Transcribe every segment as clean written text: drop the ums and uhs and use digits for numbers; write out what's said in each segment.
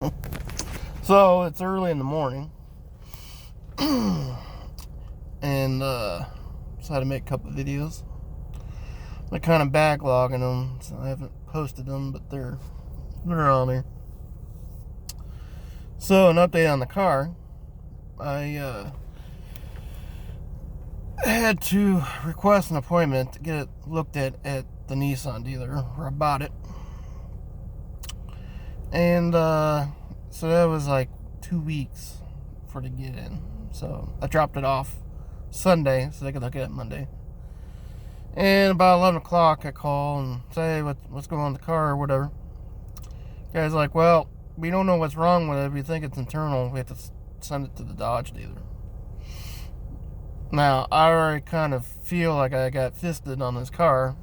So it's early in the morning, and decided to make a couple of videos. I'm kind of backlogging them, so I haven't posted them, but they're on there. So an update on the car. I had to request an appointment to get it looked at the Nissan dealer where I bought it, and so that was like 2 weeks for to get in. So I dropped it off Sunday so they could look at it Monday. And about 11 o'clock, I call and say, hey, what's going on with the car or whatever. Guy's like, well, we don't know what's wrong with it. We think it's internal. We have to send it to the Dodge dealer. Now, I already kind of feel like I got fisted on this car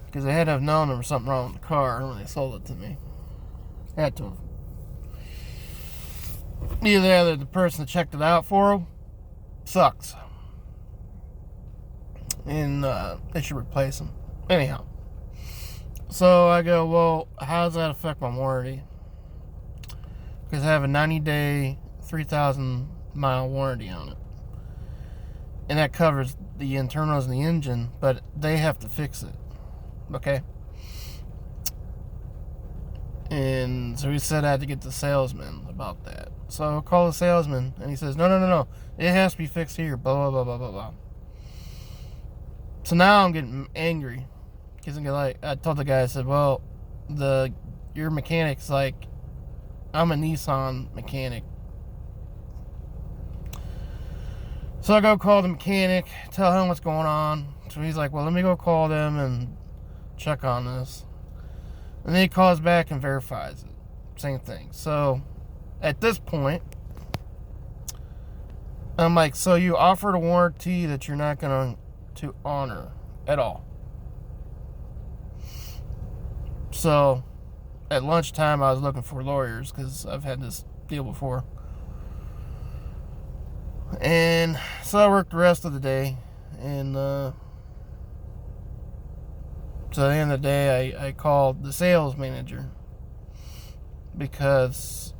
because they had to have known there was something wrong with the car when they sold it to me. Had to have. Either the person that checked it out for them sucks, and they should replace them. Anyhow, so I go, well, how does that affect my warranty? Because I have a 90-day, 3,000-mile warranty on it, and that covers the internals and the engine, but they have to fix it. Okay. And so he said I had to get the salesman about that. So I call the salesman, and he says, no. It has to be fixed here, blah, blah, blah, blah, blah. So now I'm getting angry. Because I told the guy, I said, well, your mechanic's like, I'm a Nissan mechanic. So I go call the mechanic, tell him what's going on. So he's like, well, let me go call them and check on this. And then he calls back and verifies it. Same thing. So at this point, I'm like, so you offered a warranty that you're not going to honor at all. So at lunchtime, I was looking for lawyers because I've had this deal before. And so I worked the rest of the day. And so at the end of the day, I called the sales manager because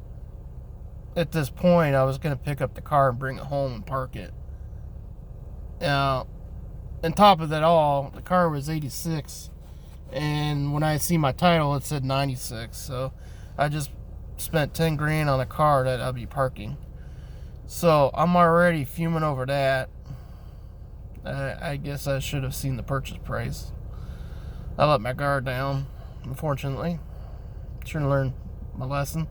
at this point I was going to pick up the car and bring it home and park it. Now, on top of that all, the car was 86, and when I see my title, it said 96. So I just spent 10 grand on a car that I'll be parking. So I'm already fuming over that. I guess I should have seen the purchase price. I let my guard down, unfortunately. Should have learned my lesson.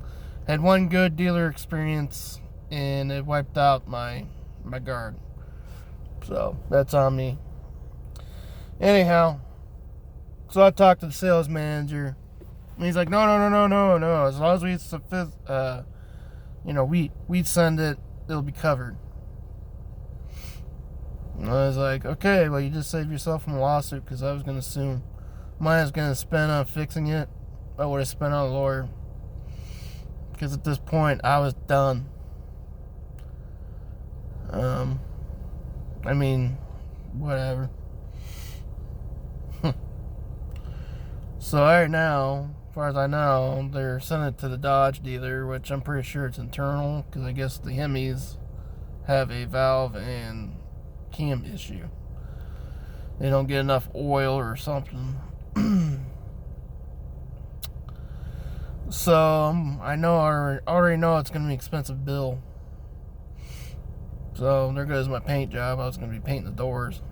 Had one good dealer experience, and it wiped out my guard. So that's on me. Anyhow, so I talked to the sales manager, and he's like, no. As long as we send it, it'll be covered. And I was like, okay, well, you just saved yourself from a lawsuit because I was going to sue. Mine was going to spend on fixing it. I would have spent on a lawyer. Because at this point, I was done. I mean, whatever. So right now, as far as I know, they're sending it to the Dodge dealer, which I'm pretty sure it's internal, because I guess the Hemis have a valve and cam issue. They don't get enough oil or something. So I already know it's gonna be an expensive bill. So there goes my paint job. I was gonna be painting the doors.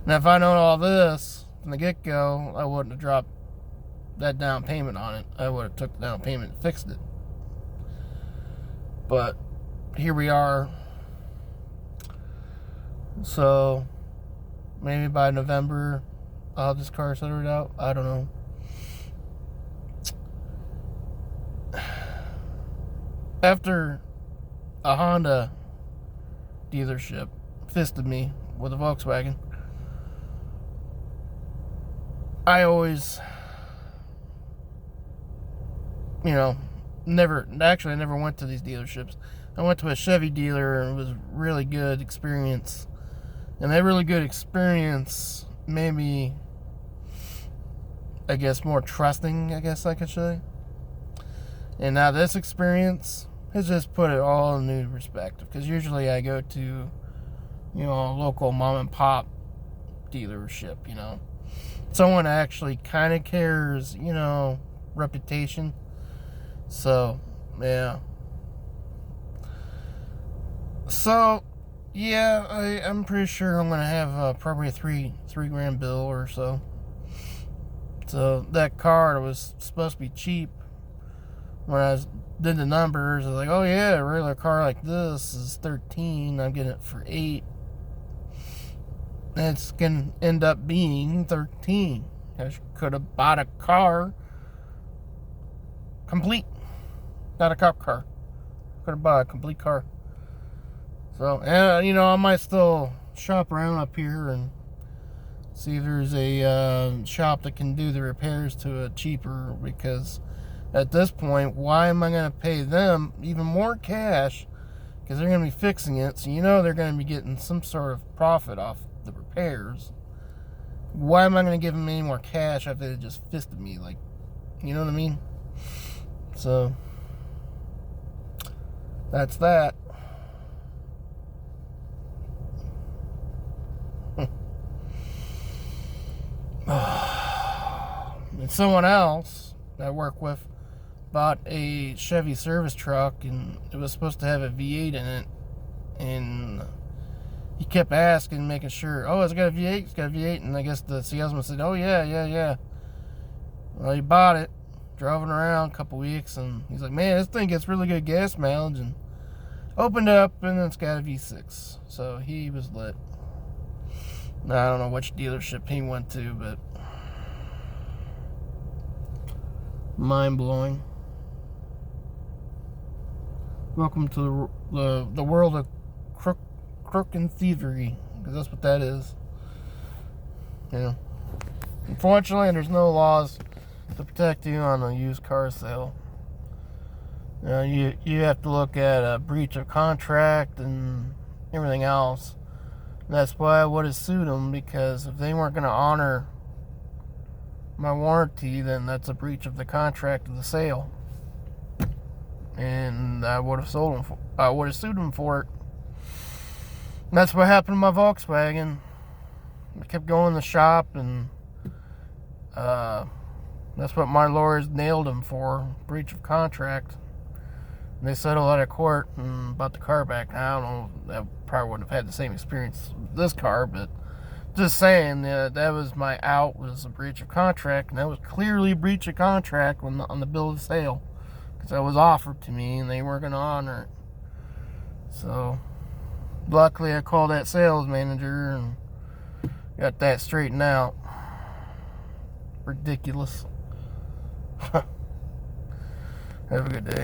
Now if I known all this from the get-go, I wouldn't have dropped that down payment on it. I would have took the down payment and fixed it. But here we are. So maybe by November I'll have this car sorted out. I don't know. After a Honda dealership fisted me with a Volkswagen, I always, I never went to these dealerships. I went to a Chevy dealer, and it was really good experience. And that really good experience made me, I guess, more trusting, I guess I could say. And now this experience has just put it all in new perspective. Because usually I go to, a local mom and pop dealership, Someone actually kind of cares, reputation. So, yeah. So, yeah, I'm pretty sure I'm going to have probably a three grand bill or so. So, that car was supposed to be cheap. When I did the numbers, I was like, oh yeah, a regular car like this is 13. I'm getting it for 8. And it's going to end up being 13. I could have bought a car complete. Not a cop car. Could have bought a complete car. So, I might still shop around up here and see if there's a shop that can do the repairs to it cheaper, because at this point, why am I going to pay them even more cash? Because they're going to be fixing it, so they're going to be getting some sort of profit off the repairs. Why am I going to give them any more cash after they just fisted me? Like, you know what I mean? So, that's that. And someone else that I work with bought a Chevy service truck, and it was supposed to have a V8 in it, and he kept asking, making sure, oh, it's got a V8, it's got a V8, and I guess the salesman said, oh yeah. Well, he bought it, drove it around a couple weeks, and he's like, man, this thing gets really good gas mileage, and opened up, and it's got a V6, so he was lit. Now, I don't know which dealership he went to, but mind-blowing. Welcome to the world of crook and thievery, because that's what that is. Unfortunately, there's no laws to protect you on a used car sale. You have to look at a breach of contract and everything else. And that's why I would have sued them, because if they weren't going to honor my warranty, then that's a breach of the contract of the sale, and I would have sued them for it. And that's what happened to my Volkswagen. I kept going to the shop, and that's what my lawyers nailed him for, breach of contract. And they settled out of court and bought the car back. Now, I don't know, I probably wouldn't have had the same experience with this car, but just saying, that was my out, was a breach of contract, and that was clearly a breach of contract on the bill of sale, because that was offered to me, and they weren't going to honor it. So, luckily, I called that sales manager and got that straightened out. Ridiculous. Have a good day.